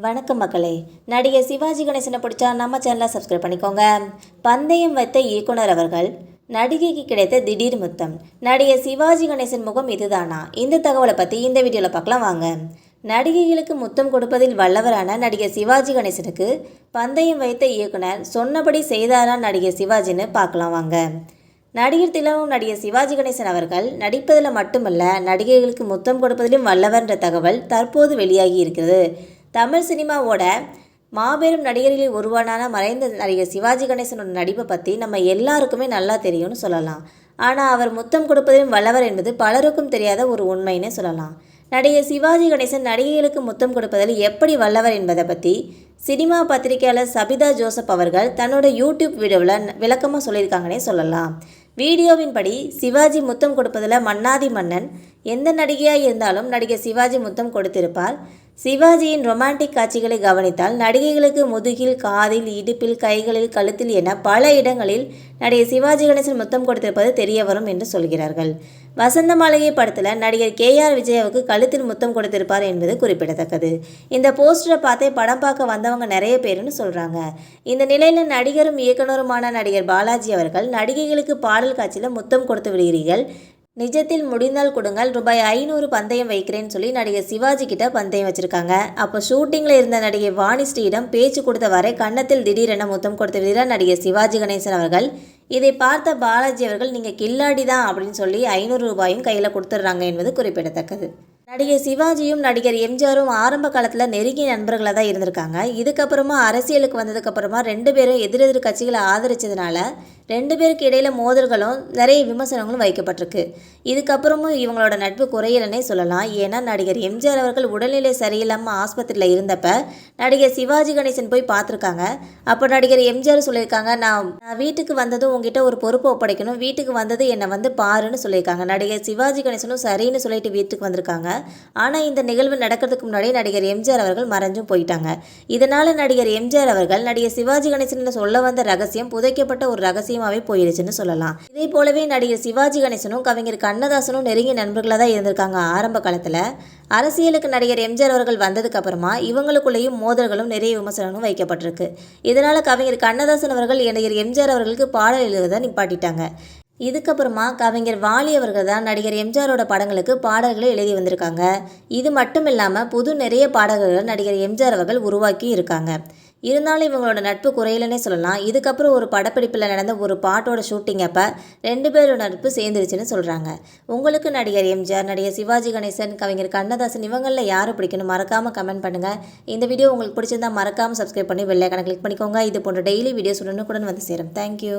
வணக்கம் மக்களே. நடிகர் சிவாஜி கணேசனை பிடிச்சா நம்ம சேனலை சப்ஸ்கிரைப் பண்ணிக்கோங்க. பந்தயம் வைத்த இயக்குனர் அவர்கள் நடிகைக்கு கிடைத்த திடீர் முத்தம். நடிகர் சிவாஜி கணேசன் முகம் இதுதானா? இந்த தகவலை பற்றி இந்த வீடியோவில் பார்க்கலாம் வாங்க. நடிகைகளுக்கு முத்தம் கொடுப்பதில் வல்லவரான நடிகர் சிவாஜி கணேசனுக்கு பந்தயம் வைத்த இயக்குனர் சொன்னபடி செய்தாரா நடிகர் சிவாஜின்னு பார்க்கலாம் வாங்க. நடிகர் திலகம் நடிகர் சிவாஜி கணேசன் அவர்கள் நடிப்பதில் மட்டுமல்ல, நடிகைகளுக்கு முத்தம் கொடுப்பதிலும் வல்லவர் என்ற தகவல் தற்போது வெளியாகி இருக்கிறது. தமிழ் சினிமாவோட மாபெரும் நடிகர்களில் ஒருவனான மறைந்த நடிகர் சிவாஜி கணேசனோட நடிப்பை பற்றி நம்ம எல்லாருக்குமே நல்லா தெரியும்னு சொல்லலாம். ஆனால் அவர் முத்தம் கொடுப்பதிலும் வல்லவர் என்பது பலருக்கும் தெரியாத ஒரு உண்மைன்னு சொல்லலாம். நடிகர் சிவாஜி கணேசன் நடிகைகளுக்கு முத்தம் கொடுப்பதில் எப்படி வல்லவர் என்பதை பற்றி சினிமா பத்திரிகையாளர் சபிதா ஜோசப் அவர்கள் தன்னோட யூடியூப் வீடியோவில் விளக்கமாக சொல்லியிருக்காங்கன்னே சொல்லலாம். வீடியோவின்படி சிவாஜி முத்தம் கொடுப்பதில் மன்னாதி மன்னன். எந்த நடிகையாக இருந்தாலும் நடிகர் சிவாஜி முத்தம் கொடுத்திருப்பார். சிவாஜியின் ரொமான்டிக் காட்சிகளை கவனித்தால் நடிகைகளுக்கு முதுகில், காதில், இடுப்பில், கைகளில், கழுத்தில் என பல இடங்களில் நடிகர் சிவாஜி கணேசன் முத்தம் கொடுத்திருப்பது தெரிய வரும் என்று சொல்கிறார்கள். வசந்த மாளிகை படத்தில் நடிகர் KR விஜயாவுக்கு கழுத்தில் முத்தம் கொடுத்திருப்பார் என்பது குறிப்பிடத்தக்கது. இந்த போஸ்டரை பார்த்தே படம் பார்க்க வந்தவங்க நிறைய பேருன்னு சொல்கிறாங்க. இந்த நிலையில் நடிகரும் இயக்குனருமான நடிகர் பாலாஜி அவர்கள் நடிகைகளுக்கு பாடல் காட்சியில் முத்தம் கொடுத்து விடுகிறீர்கள், நிஜத்தில் முடிந்தால் கொடுங்கள், ₹500 பந்தயம் வைக்கிறேன்னு சொல்லி நடிகர் சிவாஜி கிட்ட பந்தயம் வச்சுருக்காங்க. அப்போ ஷூட்டிங்கில் இருந்த நடிகை வாணிஸ்ரீயிடம் பேச்சு கொடுத்த வரை கன்னத்தில் திடீரென முத்தம் கொடுத்து விடுகிறார் நடிகர் சிவாஜி கணேசன் அவர்கள். இதை பார்த்த பாலாஜி அவர்கள் நீங்கள் கில்லாடி தான் அப்படின்னு சொல்லி ₹500 கையில் கொடுத்துட்றாங்க என்பது குறிப்பிடத்தக்கது. நடிகர் சிவாஜியும் நடிகர் எம்ஜிஆரும் ஆரம்ப காலத்தில் நெருங்கிய நண்பர்களாக தான் இருந்திருக்காங்க. இதுக்கப்புறமா அரசியலுக்கு வந்ததுக்கப்புறமா ரெண்டு பேரும் எதிரெதிர் கட்சிகளை ஆதரித்ததுனால ரெண்டு பேருக்கு இடையில மோதல்களும் நிறைய விமர்சனங்களும் வைக்கப்பட்டிருக்கு. இதுக்கப்புறமும் இவங்களோட நட்பு குறையலன்னே சொல்லலாம். ஏன்னா நடிகர் எம்ஜிஆர் அவர்கள் உடல்நிலை சரியில்லாமல் ஆஸ்பத்திரியில் இருந்தப்ப நடிகர் சிவாஜி கணேசன் போய் பார்த்துருக்காங்க. அப்போ நடிகர் எம்ஜிஆர் சொல்லியிருக்காங்க, நான் வீட்டுக்கு வந்ததும் உங்ககிட்ட ஒரு பொறுப்பை ஒப்படைக்கணும், வீட்டுக்கு வந்தது என்னை பாருன்னு சொல்லியிருக்காங்க. நடிகர் சிவாஜி கணேசனும் சரின்னு சொல்லிட்டு வீட்டுக்கு வந்திருக்காங்க. ஆனால் இந்த நிகழ்வு நடக்கிறதுக்கு முன்னாடி நடிகர் எம்ஜிஆர் அவர்கள் மறைஞ்சும் போயிட்டாங்க. இதனால் நடிகர் எம்ஜிஆர் அவர்கள் நடிகர் சிவாஜி கணேசன் சொல்ல வந்த ரகசியம் புதைக்கப்பட்ட ஒரு ரகசியமாகவே போயிடுச்சுன்னு சொல்லலாம். இதே போலவே நடிகர் சிவாஜி கணேசனும் கவிஞர் கண்ணதாசனும் நெருங்கிய நண்பர்களாக தான் இருந்திருக்காங்க ஆரம்ப காலத்தில். அரசியலுக்கு நடிகர் எம்ஜிஆர் அவர்கள் வந்ததுக்கு அப்புறமா இவங்களுக்குள்ளேயும் மோதல்களும் நிறைய விமர்சனங்களும் வைக்கப்பட்டிருக்கு. இதனால் கவிஞர் கண்ணதாசன் அவர்கள் நடிகர் எம்ஜிஆர் அவர்களுக்கு பாடல் எழுதுவதை நிப்பாட்டிட்டாங்க. இதுக்கப்புறமா கவிஞர் வாலி அவர்கள் தான் நடிகர் எம்ஜிஆரோட படங்களுக்கு பாடல்களை எழுதி வந்திருக்காங்க. இது மட்டும் இல்லாமல் புது நிறைய பாடல்கள் நடிகர் எம்ஜிஆர் அவர்கள் உருவாக்கி இருக்காங்க. இருந்தாலும் இவங்களோட நட்பு குறையலன்னே சொல்லலாம். இதுக்கப்புறம் ஒரு படப்பிடிப்பில் நடந்த ஒரு பாட்டோட ஷூட்டிங் அப்போ ரெண்டு பேரோட நட்பு சேர்ந்துருச்சுன்னு சொல்கிறாங்க. உங்களுக்கு நடிகர் எம்ஜிஆர், நடிகர் சிவாஜி கணேசன், கவிஞர் கண்ணதாசன் இவங்களில் யாரை பிடிக்கணும் மறக்காமல் கமெண்ட் பண்ணுங்கள். இந்த வீடியோ உங்களுக்கு பிடிச்சிருந்தால் மறக்காமல் சப்ஸ்கிரைப் பண்ணி பெல் ஐகானை கிளிக் பண்ணிக்கோங்க. இது போன்ற டெய்லி வீடியோஸ் உடனுக்குடன் வந்து சேரும். தேங்க்யூ.